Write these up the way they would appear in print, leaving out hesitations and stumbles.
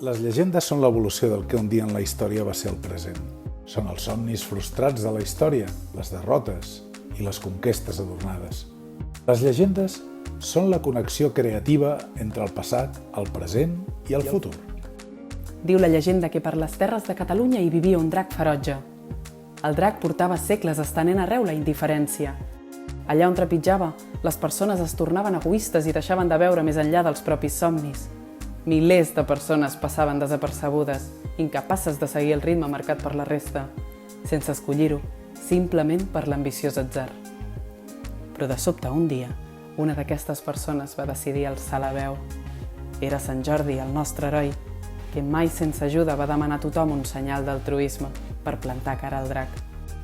Les llegendes són l'evolució del que un dia en la història va ser el present. Són els somnis frustrats de la història, les derrotes i les conquestes adornades. Les llegendes són la connexió creativa entre el passat, el present i el futur. Diu la llegenda que per les terres de Catalunya hi vivia un drac ferotge. El drac portava segles estenent arreu la indiferència. Allà on trepitjava, les persones es tornaven egoistes i deixaven de veure més enllà dels propis somnis. Milers de persones passaven desapercebudes, incapaces de seguir el ritme marcat per la resta, sense escollir-ho, simplement per l'ambiciós atzar. Però de sobte, un dia, una d'aquestes persones va decidir alçar la veu. Era Sant Jordi, el nostre heroi, que mai sense ajuda va demanar a tothom un senyal d'altruisme per plantar cara al drac.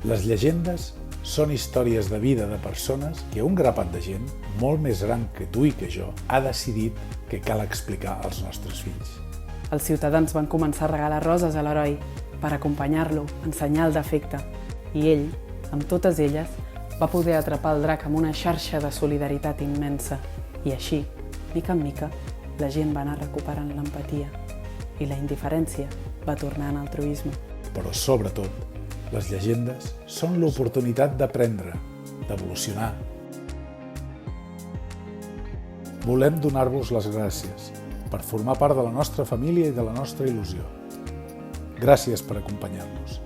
Les llegendes són històries de vida de persones que un grapat de gent, molt més gran que tu i que jo, ha decidit que cal explicar als nostres fills. Els ciutadans van començar a regalar roses a l'heroi per acompanyar-lo en senyal d'afecte i ell, amb totes elles, va poder atrapar el drac amb una xarxa de solidaritat immensa i així, mica en mica, la gent va anar recuperant l'empatia i la indiferència va tornar en altruisme. Però sobretot, les llegendes són l'oportunitat d'aprendre, d'evolucionar. Volem donar-vos les gràcies per formar part de la nostra família i de la nostra il·lusió. Gràcies per acompanyar-nos.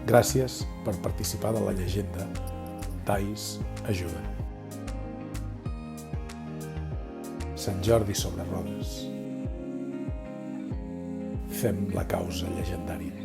Gràcies per participar de la llegenda Thais ajuda. Sant Jordi sobre rodes. Fem la causa llegendària.